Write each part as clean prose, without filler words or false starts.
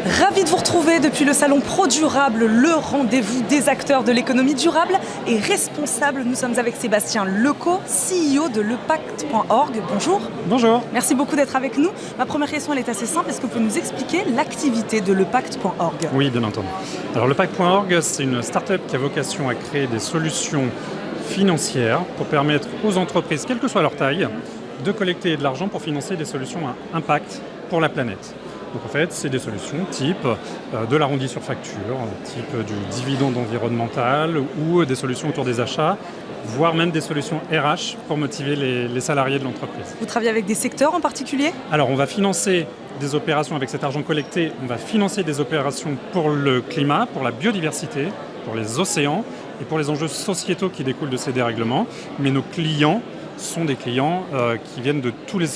Ravi de vous retrouver depuis le salon ProDurable, le rendez-vous des acteurs de l'économie durable et responsable. Nous sommes avec Sébastien Lecaux, CEO de lepacte.org. Bonjour. Bonjour. Merci beaucoup d'être avec nous. Ma première question, elle est assez simple. Est-ce que vous pouvez nous expliquer l'activité de lepacte.org ? Oui, bien entendu. Alors lepacte.org, c'est une start-up qui a vocation à créer des solutions financières pour permettre aux entreprises, quelle que soit leur taille, de collecter de l'argent pour financer des solutions à impact pour la planète. Donc en fait, c'est des solutions type de l'arrondi sur facture, type du dividende environnemental ou des solutions autour des achats, voire même des solutions RH pour motiver les salariés de l'entreprise. Vous travaillez avec des secteurs en particulier ? Alors on va financer des opérations avec cet argent collecté, on va financer des opérations pour le climat, pour la biodiversité, pour les océans et pour les enjeux sociétaux qui découlent de ces dérèglements. Mais nos clients sont des clients qui viennent de tous les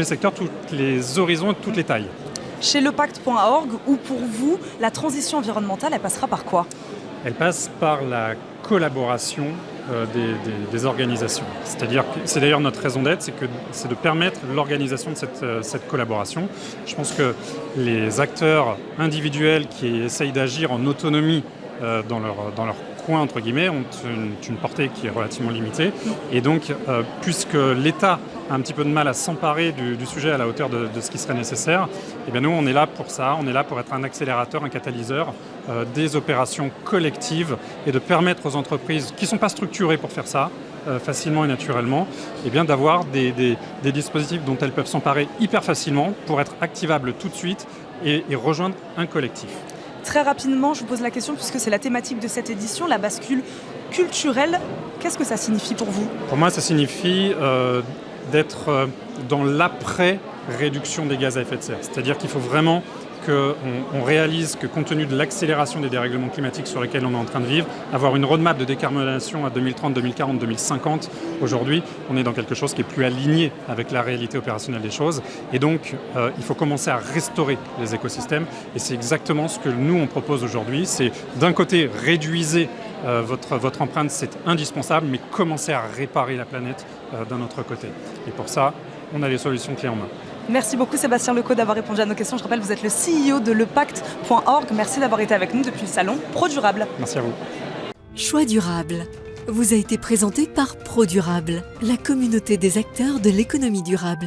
secteurs, tous les horizons et toutes les tailles. Chez lepacte.org, ou pour vous, la transition environnementale, elle passera par quoi ? Elle passe par la collaboration des organisations. C'est-à-dire que c'est d'ailleurs notre raison d'être, c'est de permettre l'organisation de cette collaboration. Je pense que les acteurs individuels qui essayent d'agir en autonomie dans leur coin, entre guillemets, ont une portée qui est relativement limitée. Et donc, puisque l'État a un petit peu de mal à s'emparer du sujet à la hauteur de ce qui serait nécessaire, eh bien nous, on est là pour ça. On est là pour être un accélérateur, un catalyseur des opérations collectives et de permettre aux entreprises qui ne sont pas structurées pour faire ça, facilement et naturellement, eh bien d'avoir des dispositifs dont elles peuvent s'emparer hyper facilement pour être activables tout de suite et rejoindre un collectif. Très rapidement, je vous pose la question puisque c'est la thématique de cette édition, la bascule culturelle. Qu'est-ce que ça signifie pour vous ? Pour moi, ça signifie d'être dans l'après-réduction des gaz à effet de serre. C'est-à-dire qu'il faut vraiment qu'on réalise que compte tenu de l'accélération des dérèglements climatiques sur lesquels on est en train de vivre, avoir une roadmap de décarbonation à 2030, 2040, 2050, aujourd'hui, on est dans quelque chose qui est plus aligné avec la réalité opérationnelle des choses. Et donc, il faut commencer à restaurer les écosystèmes. Et c'est exactement ce que nous, on propose aujourd'hui. C'est d'un côté, réduisez votre empreinte, c'est indispensable, mais commencez à réparer la planète d'un autre côté. Et pour ça, on a les solutions clés en main. Merci beaucoup Sébastien Lecaux d'avoir répondu à nos questions. Je rappelle, vous êtes le CEO de lepacte.org. Merci d'avoir été avec nous depuis le salon ProDurable. Merci à vous. Choix durable vous a été présenté par ProDurable, la communauté des acteurs de l'économie durable.